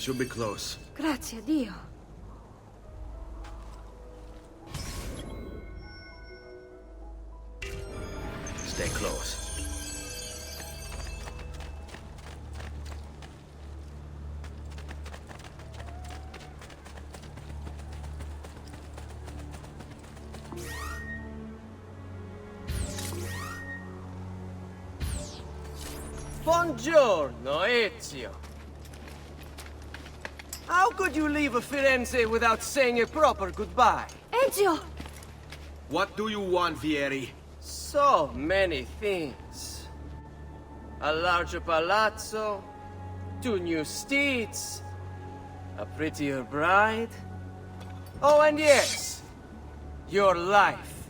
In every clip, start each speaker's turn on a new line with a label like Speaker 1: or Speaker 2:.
Speaker 1: should be close.
Speaker 2: Grazie a Dio.
Speaker 1: Stay close.
Speaker 3: Buongiorno, Ezio. How could you leave a Firenze without saying a proper goodbye?
Speaker 2: Ezio!
Speaker 1: What do you want, Vieri?
Speaker 3: So many things. A larger palazzo, 2 new steeds, a prettier bride. Oh, and yes, your life.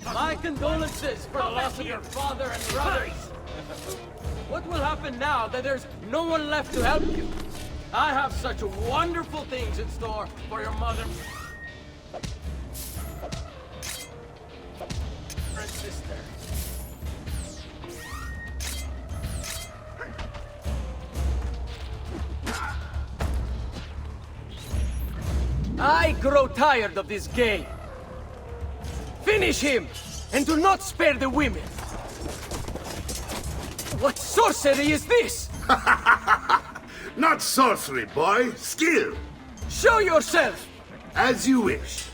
Speaker 3: My condolences for the loss of your father and brothers. What will happen now that there's no one left to help you? I have such wonderful things in store for your mother and sister. I grow tired of this game. Finish him, and do not spare the women. What sorcery is this?
Speaker 4: Not sorcery, boy. Skill.
Speaker 3: Show yourself!
Speaker 4: As you wish.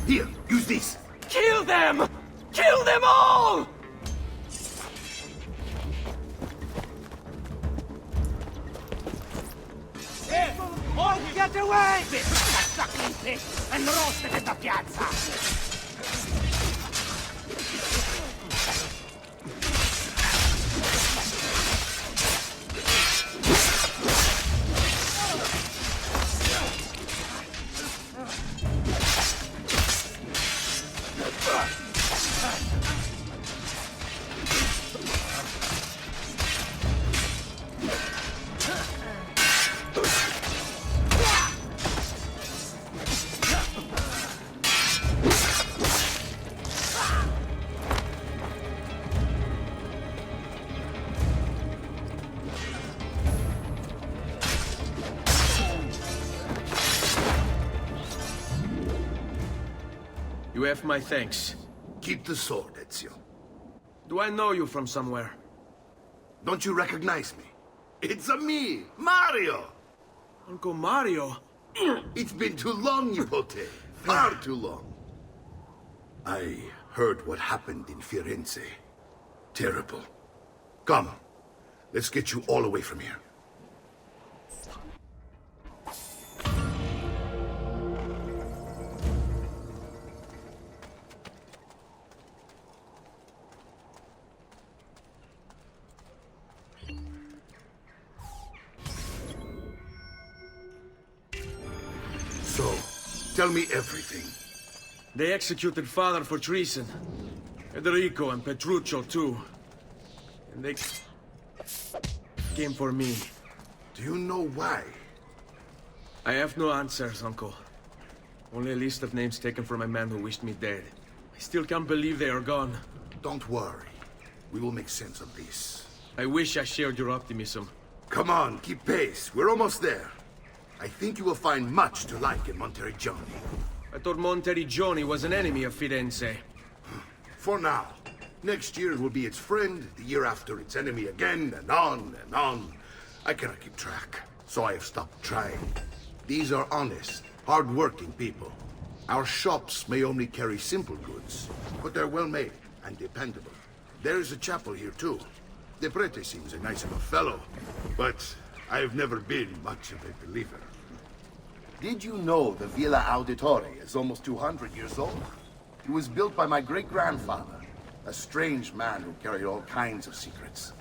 Speaker 4: Here, use this.
Speaker 3: Kill them! Kill them all!
Speaker 5: Get away! Suckling pig and roasted in the piazza!
Speaker 1: You have my thanks.
Speaker 4: Keep the sword, Ezio.
Speaker 1: Do I know you from somewhere?
Speaker 4: Don't you recognize me? It's a me, Mario!
Speaker 1: Uncle Mario?
Speaker 4: It's been too long, Nipote. Far too long. I heard what happened in Firenze. Terrible. Come, let's get you all away from here. So, tell me everything.
Speaker 1: They executed father for treason. Federico and Petruccio, too. And they came for me.
Speaker 4: Do you know why?
Speaker 1: I have no answers, Uncle. Only a list of names taken from a man who wished me dead. I still can't believe they are gone.
Speaker 4: Don't worry. We will make sense of this.
Speaker 1: I wish I shared your optimism.
Speaker 4: Come on, keep pace. We're almost there. I think you will find much to like in Monteriggioni.
Speaker 1: I thought Monteriggioni was an enemy of Firenze.
Speaker 4: For now. Next year it will be its friend, the year after its enemy again, and on and on. I cannot keep track, so I have stopped trying. These are honest, hard-working people. Our shops may only carry simple goods, but they're well-made and dependable. There is a chapel here, too. The prete seems a nice enough fellow, but I have never been much of a believer.
Speaker 6: Did you know the Villa Auditore is almost 200 years old? It was built by my great-grandfather, a strange man who carried all kinds of secrets.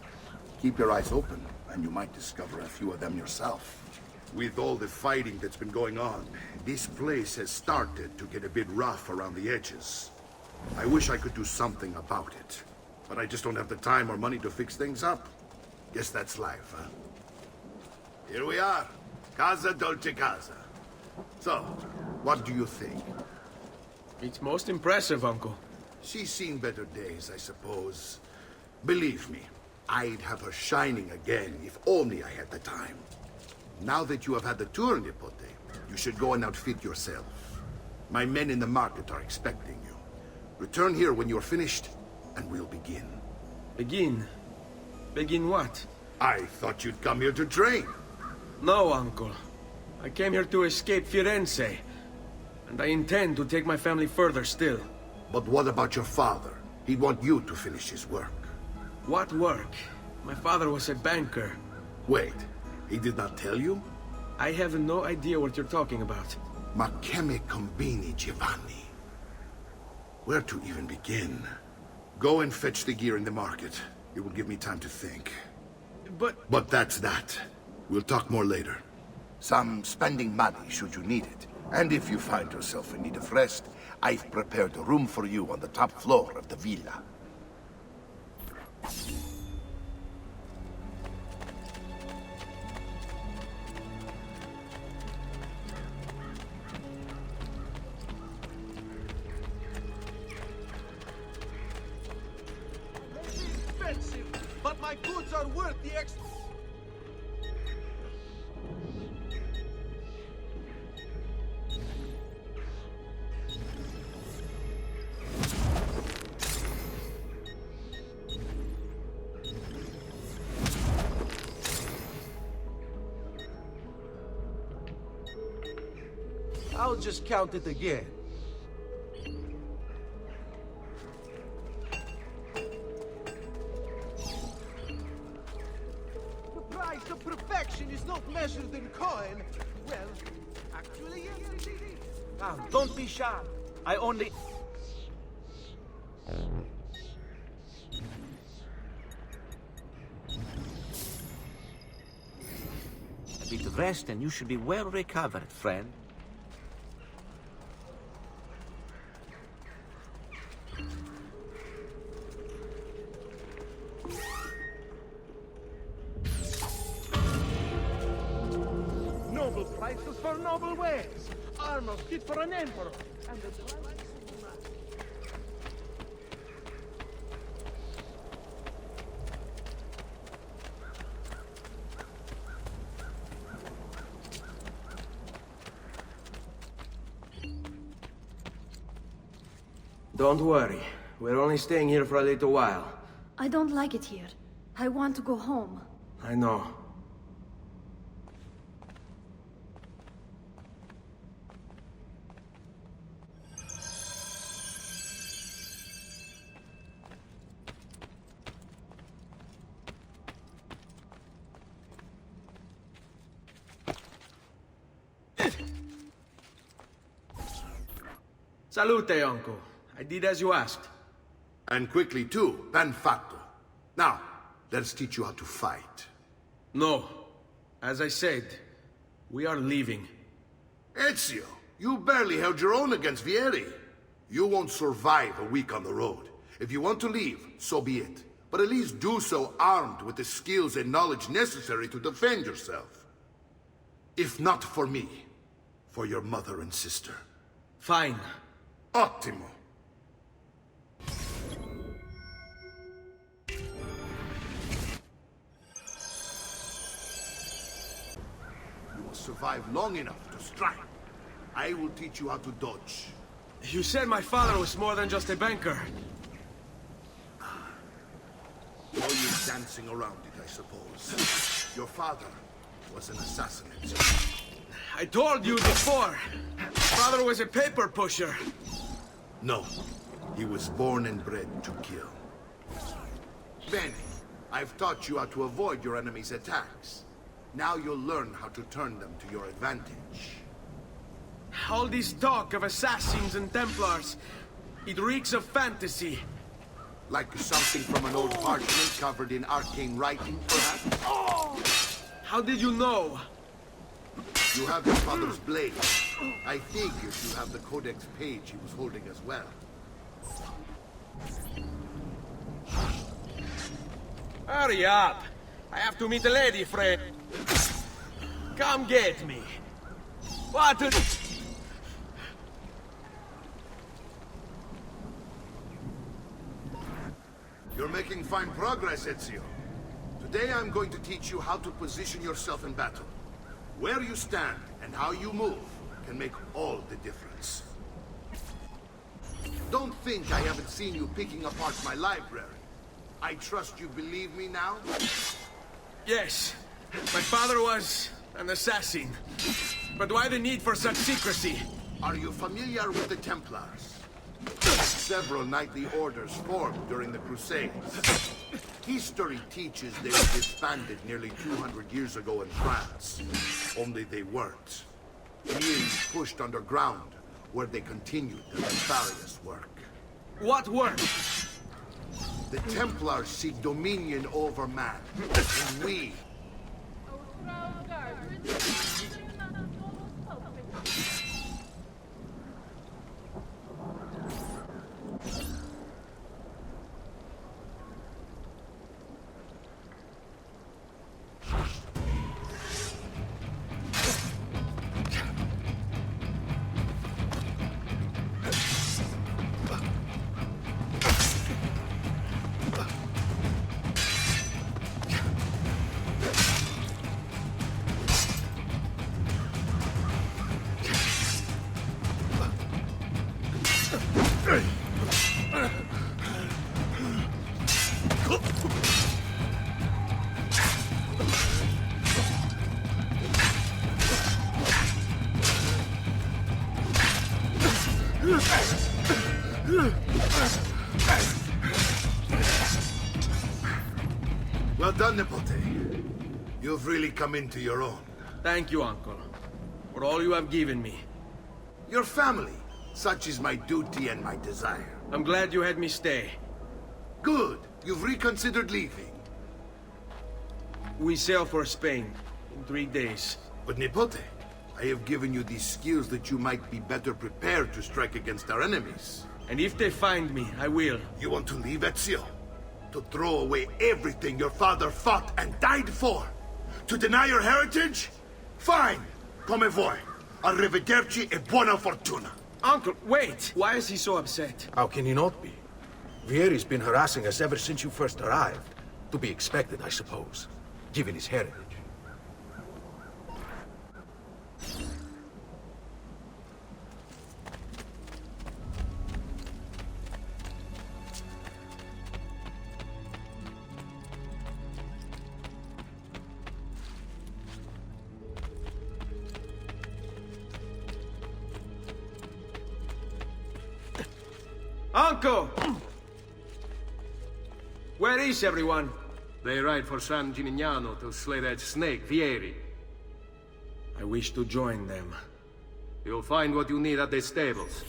Speaker 6: Keep your eyes open, and you might discover a few of them yourself.
Speaker 4: With all the fighting that's been going on, this place has started to get a bit rough around the edges. I wish I could do something about it, but I just don't have the time or money to fix things up. Guess that's life, huh? Here we are. Casa, Dolce, Casa. So, what do you think?
Speaker 1: It's most impressive, Uncle.
Speaker 4: She's seen better days, I suppose. Believe me, I'd have her shining again if only I had the time. Now that you have had the tour, Nipote, you should go and outfit yourself. My men in the market are expecting you. Return here when you're finished, and we'll begin.
Speaker 1: Begin? Begin what?
Speaker 4: I thought you'd come here to train.
Speaker 1: No, uncle. I came here to escape Firenze. And I intend to take my family further still.
Speaker 4: But what about your father? He'd want you to finish his work.
Speaker 1: What work? My father was a banker.
Speaker 4: Wait, he did not tell you?
Speaker 1: I have no idea what you're talking about.
Speaker 4: Ma che me combini, Giovanni? Where to even begin? Go and fetch the gear in the market. It will give me time to think. But that's that. We'll talk more later. Some spending money should you need it. And if you find yourself in need of rest, I've prepared a room for you on the top floor of the villa.
Speaker 5: Expensive, but my goods are worth the extra. I'll just count it again. The price of perfection is not measured in coin. Well, actually, yes, it is. Now, don't be shy. I only...
Speaker 2: A bit of rest and you should be well recovered, friend.
Speaker 5: Noble prices for noble wares. Armor fit for an emperor. And the price of the man.
Speaker 1: Don't worry. We're only staying here for a little while.
Speaker 7: I don't like it here. I want to go home.
Speaker 1: I know. Salute, uncle. I did as you asked.
Speaker 4: And quickly too, ben fatto. Now, let's teach you how to fight.
Speaker 1: No. As I said, we are leaving.
Speaker 4: Ezio, you barely held your own against Vieri. You won't survive a week on the road. If you want to leave, so be it. But at least do so armed with the skills and knowledge necessary to defend yourself. If not for me, for your mother and sister.
Speaker 1: Fine.
Speaker 4: Ottimo. You will survive long enough to strike. I will teach you how to dodge.
Speaker 1: You said my father was more than just a banker.
Speaker 4: No use dancing around it, I suppose. Your father was an assassin, Ezio.
Speaker 1: I told you before. Father was a paper pusher.
Speaker 4: No. He was born and bred to kill. Bene, I've taught you how to avoid your enemy's attacks. Now you'll learn how to turn them to your advantage.
Speaker 1: All this talk of assassins and Templars, it reeks of fantasy.
Speaker 4: Like something from an old parchment covered in arcane writing, perhaps?
Speaker 1: How did you know?
Speaker 4: You have your father's blade. I figured you have the codex page he was holding as well.
Speaker 1: Hurry up! I have to meet a lady friend. Come get me. What?
Speaker 4: You're making fine progress, Ezio. Today I'm going to teach you how to position yourself in battle. Where you stand and how you move can make all the difference. Don't think I haven't seen you picking apart my library. I trust you believe me now?
Speaker 1: Yes. My father was an assassin. But why the need for such secrecy?
Speaker 4: Are you familiar with the Templars? Several knightly orders formed during the Crusades. History teaches they were disbanded nearly 200 years ago in France. Only they weren't. Merely pushed underground, where they continued their nefarious work.
Speaker 1: What work?
Speaker 4: The Templars seek dominion over man, and we... Well done, Nipote. You've really come into your own.
Speaker 1: Thank you, Uncle, for all you have given me.
Speaker 4: Your family. Such is my duty and my desire.
Speaker 1: I'm glad you had me stay.
Speaker 4: Good. You've reconsidered leaving.
Speaker 1: We sail for Spain in 3 days.
Speaker 4: But Nipote, I have given you these skills that you might be better prepared to strike against our enemies.
Speaker 1: And if they find me, I will.
Speaker 4: You want to leave, Ezio? To throw away everything your father fought and died for? To deny your heritage? Fine! Come vuoi. Arrivederci e buona fortuna.
Speaker 1: Uncle, wait! Why is he so upset?
Speaker 8: How can he not be? Vieri's been harassing us ever since you first arrived. To be expected, I suppose, given his heritage.
Speaker 1: Uncle! Where is everyone?
Speaker 9: They ride for San Gimignano to slay that snake, Vieri.
Speaker 1: I wish to join them.
Speaker 9: You'll find what you need at the stables.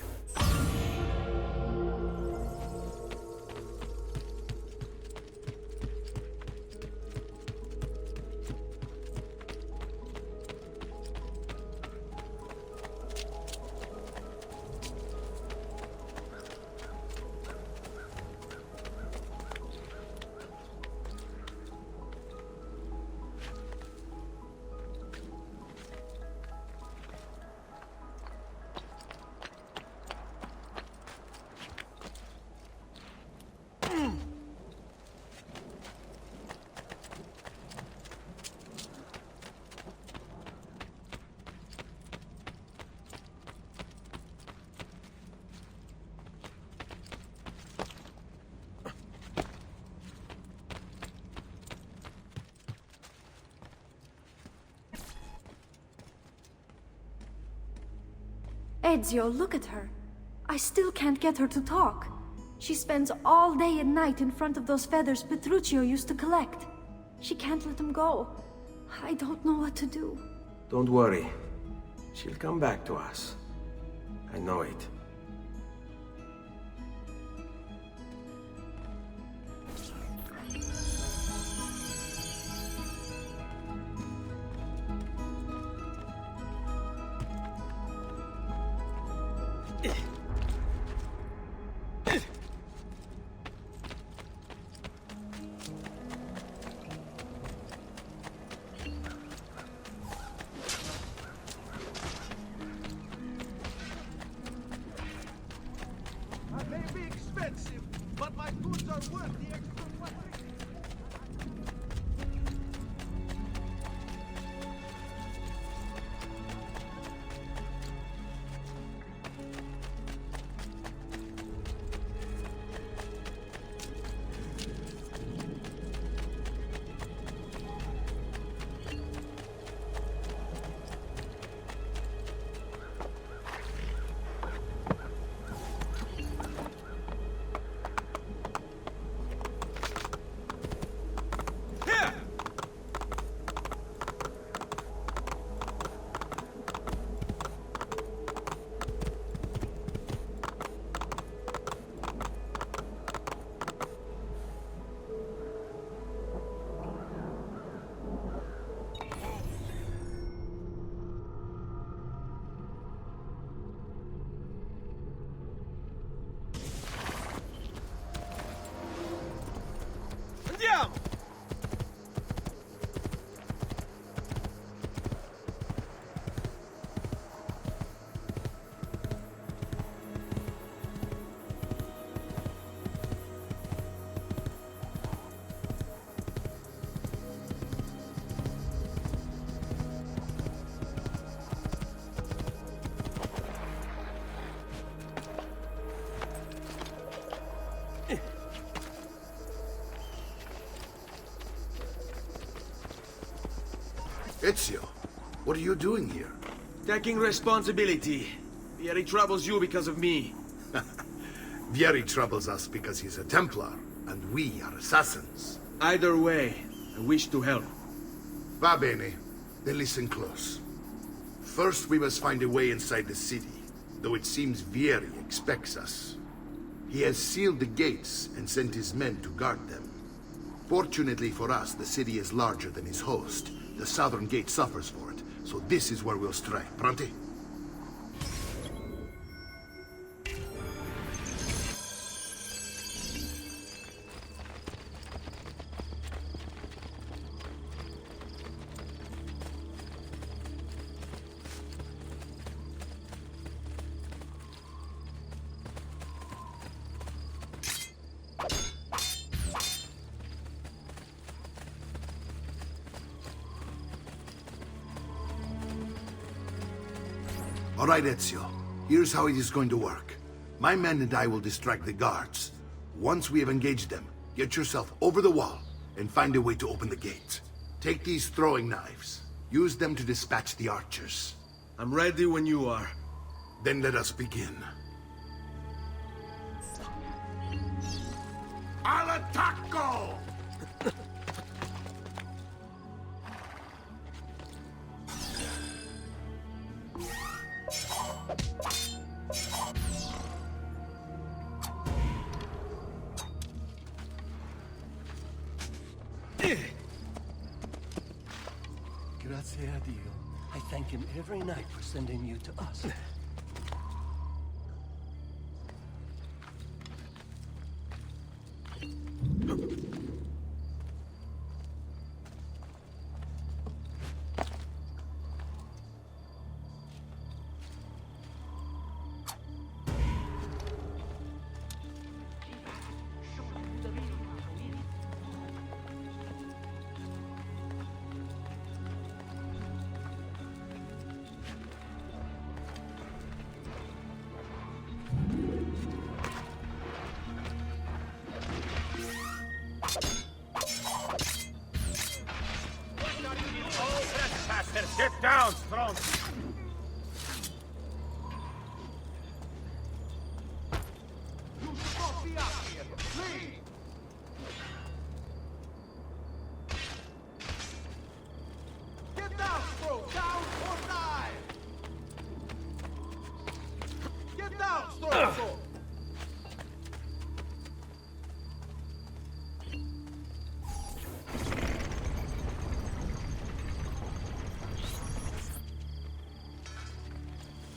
Speaker 7: Ezio, look at her. I still can't get her to talk. She spends all day and night in front of those feathers Petruchio used to collect. She can't let them go. I don't know what to do.
Speaker 1: Don't worry. She'll come back to us. I know it.
Speaker 4: Ezio, what are you doing here?
Speaker 1: Taking responsibility. Vieri troubles you because of me.
Speaker 4: Vieri troubles us because he's a Templar, and we are assassins.
Speaker 1: Either way, I wish to help.
Speaker 4: Va bene. Then listen close. First, we must find a way inside the city, though it seems Vieri expects us. He has sealed the gates and sent his men to guard them. Fortunately for us, the city is larger than his host. The southern gate suffers for it, so this is where we'll strike. Pronti? All right, Ezio. Here's how it is going to work. My men and I will distract the guards. Once we have engaged them, get yourself over the wall and find a way to open the gate. Take these throwing knives. Use them to dispatch the archers.
Speaker 1: I'm ready when you are.
Speaker 4: Then let us begin. Al attacco!
Speaker 5: Grazie a Dio. I thank him every night for sending you to us.
Speaker 8: Get down, strong!
Speaker 5: You should not be up here. Leave! Get down, bro! Down or die! Get down, Strongsoul!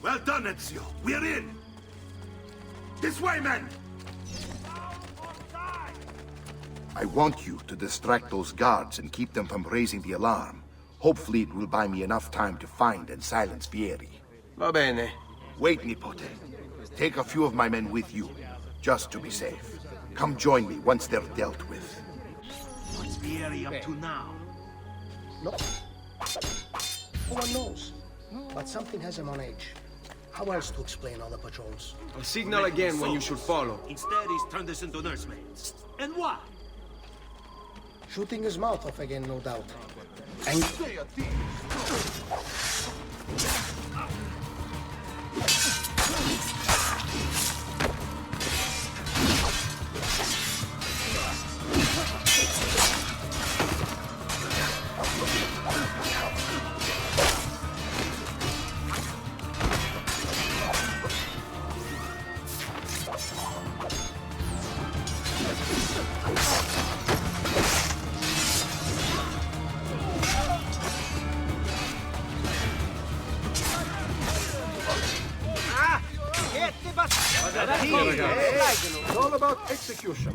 Speaker 4: Well done, Ezio. We're in! This way, men! I want you to distract those guards and keep them from raising the alarm. Hopefully it will buy me enough time to find and silence Vieri.
Speaker 3: Va bene.
Speaker 4: Wait, Nipote. Take a few of my men with you, just to be safe. Come join me once they're dealt with.
Speaker 8: What's Vieri up to now?
Speaker 10: No. No one knows. But something has him on edge. How else to explain all the patrols?
Speaker 1: I'll signal again when you should follow.
Speaker 8: Instead, he's turned us into nursemaids. And why?
Speaker 10: Shooting his mouth off again, no doubt. And
Speaker 8: It's all about execution.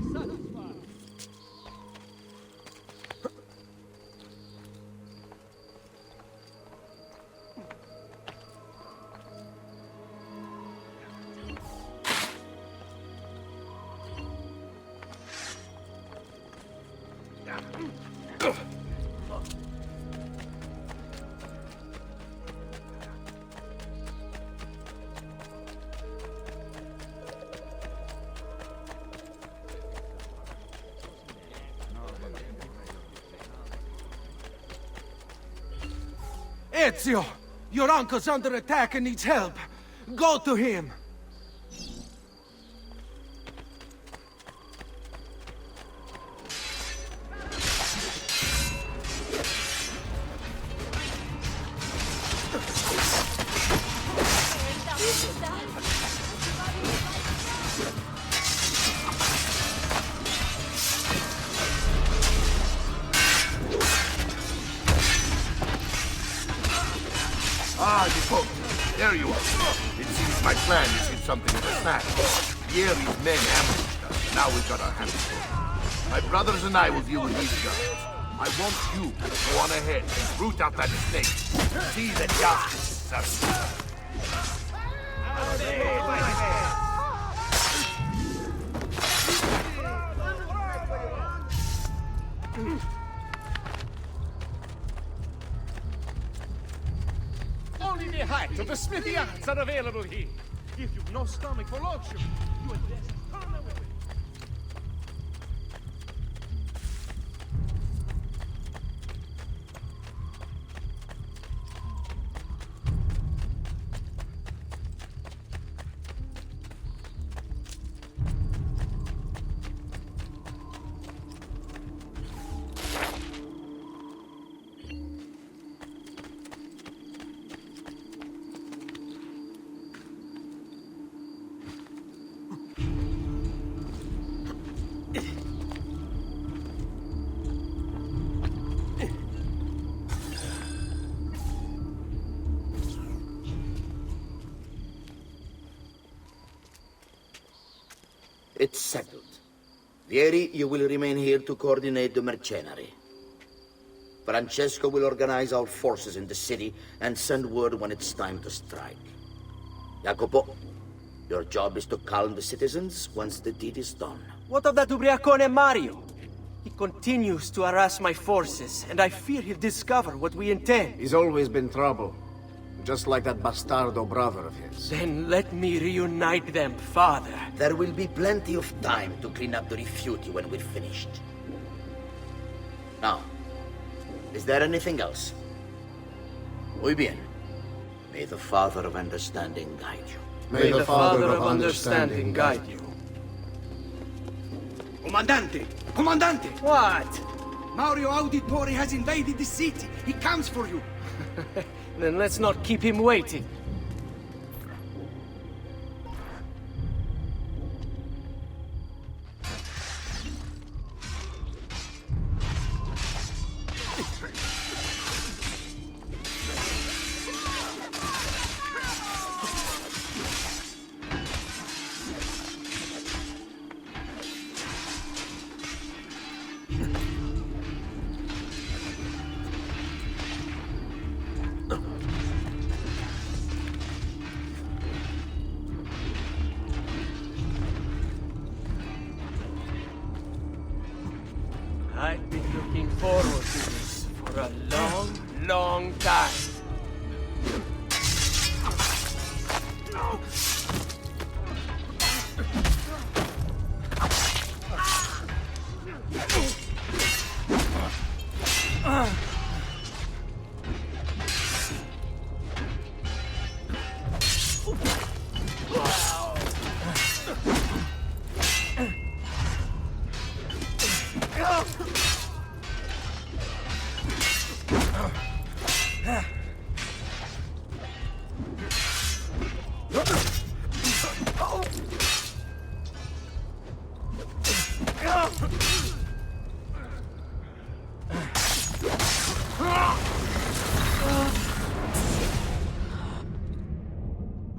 Speaker 5: Ezio! Your uncle's under attack and needs help. Go to him!
Speaker 6: Ah, the boat. There you are. It seems my plan is hit something of a snag. Vieri's men ambushed us, and now we've got our hands full. My brothers and I will deal with these guys. I want you to go on ahead and root out that snake. See that justice is served.
Speaker 9: Only the height of the smithy arts are available here. If you've no stomach for luxury, you had best turn away.
Speaker 11: It's settled. Vieri, you will remain here to coordinate the mercenary. Francesco will organize our forces in the city and send word when it's time to strike. Jacopo, your job is to calm the citizens once the deed is done.
Speaker 3: What of that ubriacone Mario? He continues to harass my forces, and I fear he'll discover what we intend.
Speaker 12: He's always been trouble. Just like that bastardo brother of his.
Speaker 3: Then let me reunite them, father.
Speaker 11: There will be plenty of time to clean up the refuge when we're finished. Now, is there anything else? Muy bien. May the Father of Understanding guide you.
Speaker 9: May the Father of Understanding guide you.
Speaker 5: Comandante! Comandante!
Speaker 3: What?
Speaker 5: Mario Auditore has invaded the city. He comes for you.
Speaker 3: Then let's not keep him waiting. I've been looking forward to this for a long, long time.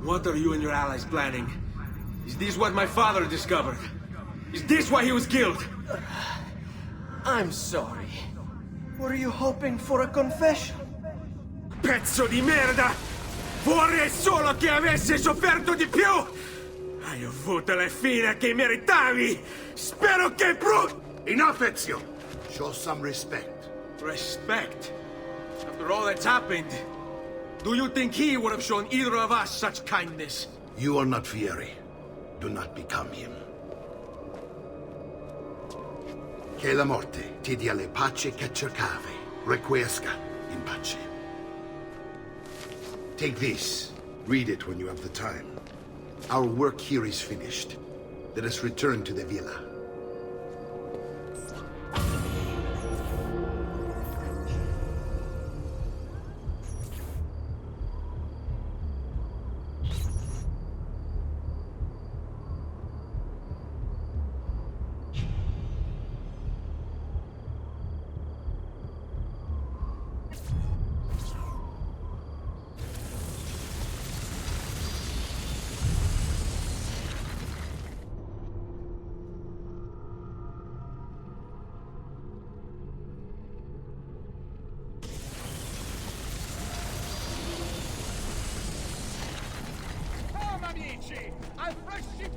Speaker 1: What are you and your allies planning? Is this what my father discovered? Is this why he was killed?
Speaker 3: I'm sorry. Were you hoping for a confession?
Speaker 1: Pezzo di merda! Vorrei solo che avessi sofferto di più! Hai avuto la fine che meritavi! Spero che
Speaker 4: Enough, Ezio! Show some respect.
Speaker 1: Respect? After all that's happened, do you think he would have shown either of us such kindness?
Speaker 4: You are not Vieri. Do not become him. Che la morte ti dia le pace che cercavi. Requiescat in pace. Take this. Read it when you have the time. Our work here is finished. Let us return to the villa.
Speaker 9: Come, amici! I'll fresh ship.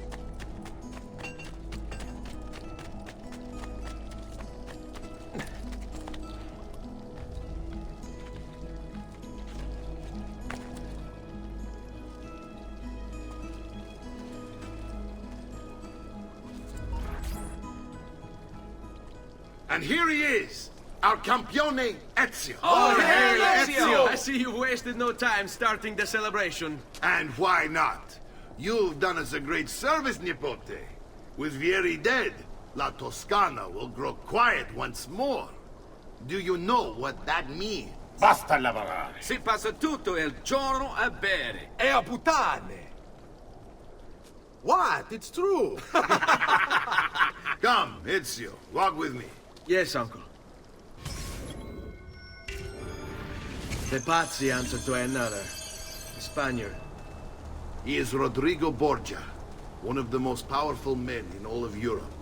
Speaker 4: And here he is, our campione Ezio.
Speaker 3: Oh, hail Ezio! I see you've wasted no time starting the celebration.
Speaker 4: And why not? You've done us a great service, Nipote. With Vieri dead, La Toscana will grow quiet once more. Do you know what that means?
Speaker 8: Basta lavorare.
Speaker 3: Si passa tutto il giorno a bere.
Speaker 8: E a puttane. What? It's true.
Speaker 4: Come, Ezio, walk with me.
Speaker 3: Yes, uncle. The Pazzi answer to another. A Spaniard.
Speaker 4: He is Rodrigo Borgia, one of the most powerful men in all of Europe,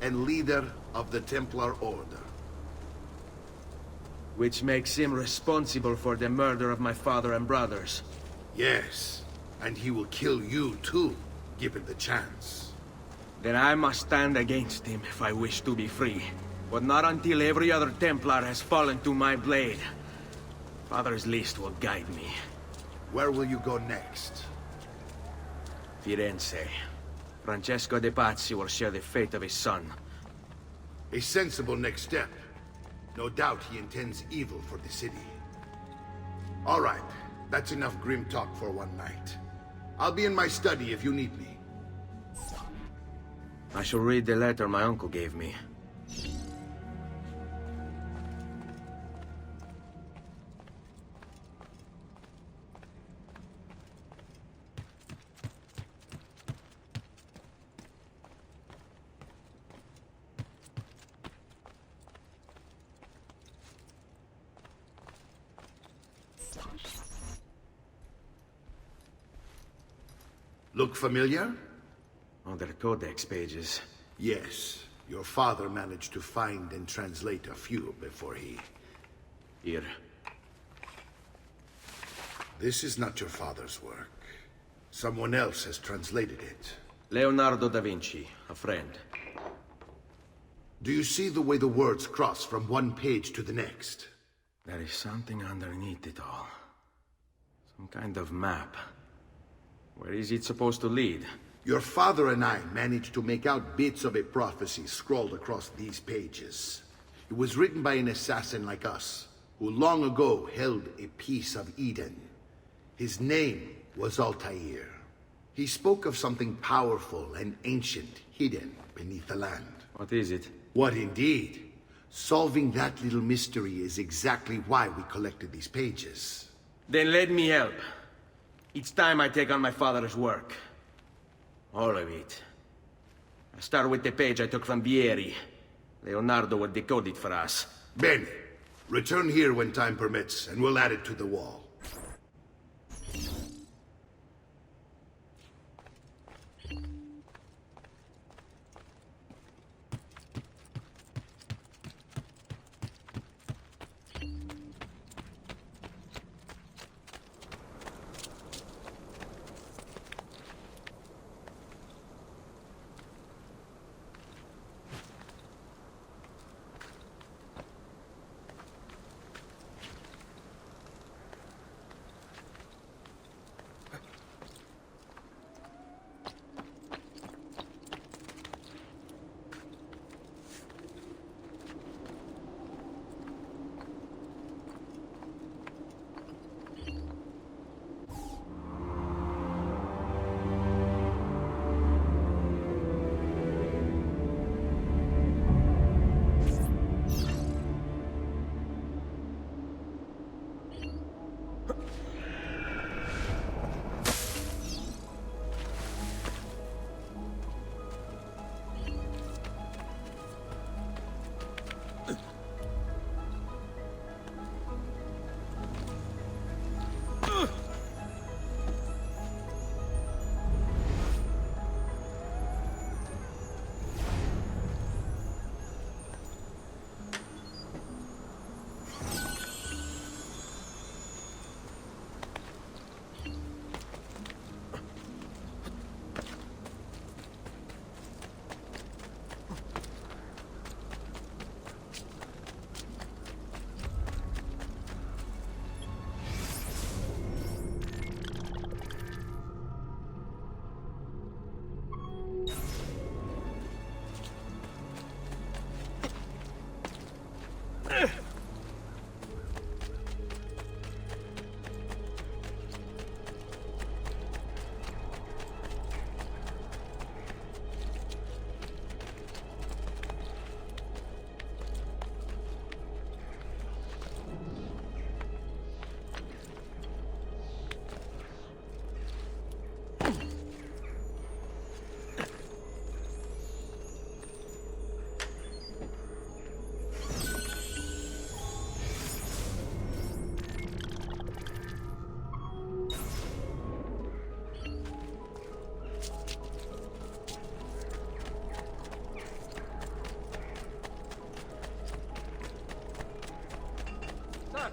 Speaker 4: and leader of the Templar Order.
Speaker 3: Which makes him responsible for the murder of my father and brothers.
Speaker 4: Yes, and he will kill you too, given the chance.
Speaker 3: Then I must stand against him if I wish to be free. But not until every other Templar has fallen to my blade. Father's list will guide me.
Speaker 4: Where will you go next?
Speaker 3: Firenze. Francesco de Pazzi will share the fate of his son.
Speaker 4: A sensible next step. No doubt he intends evil for the city. All right, that's enough grim talk for one night. I'll be in my study if you need me.
Speaker 3: I shall read the letter my uncle gave me.
Speaker 4: Look familiar?
Speaker 3: Oh, they're codex pages.
Speaker 4: Yes. Your father managed to find and translate a few before he...
Speaker 3: Here.
Speaker 4: This is not your father's work. Someone else has translated it.
Speaker 3: Leonardo da Vinci, a friend.
Speaker 4: Do you see the way the words cross from one page to the next?
Speaker 3: There is something underneath it all. Some kind of map. Where is it supposed to lead?
Speaker 4: Your father and I managed to make out bits of a prophecy scrawled across these pages. It was written by an assassin like us, who long ago held a piece of Eden. His name was Altair. He spoke of something powerful and ancient hidden beneath the land.
Speaker 3: What is it?
Speaker 4: What indeed? Solving that little mystery is exactly why we collected these pages.
Speaker 3: Then let me help. It's time I take on my father's work. All of it. I start with the page I took from Vieri. Leonardo will decode it for us.
Speaker 4: Bene. Return here when time permits, and we'll add it to the wall.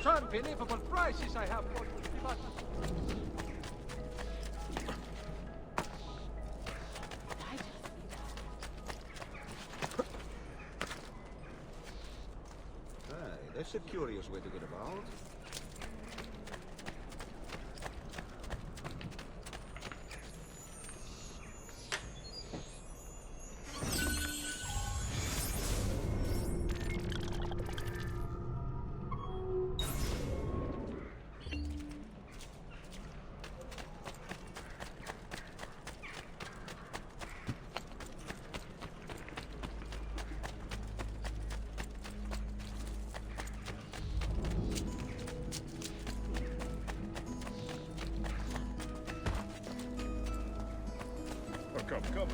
Speaker 9: Such unbelievable prices I have for you, but...
Speaker 2: That's a curious way to get about.
Speaker 9: Come.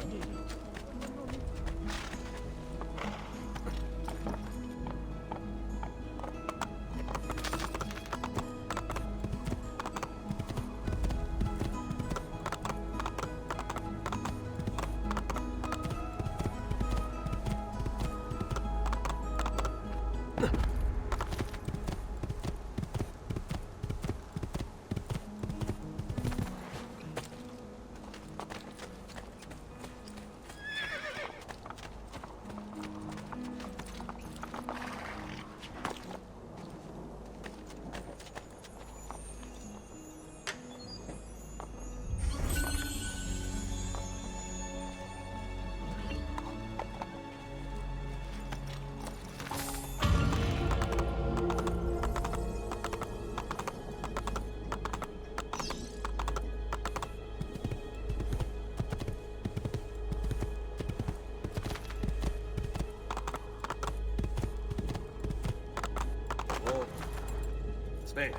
Speaker 1: Spain.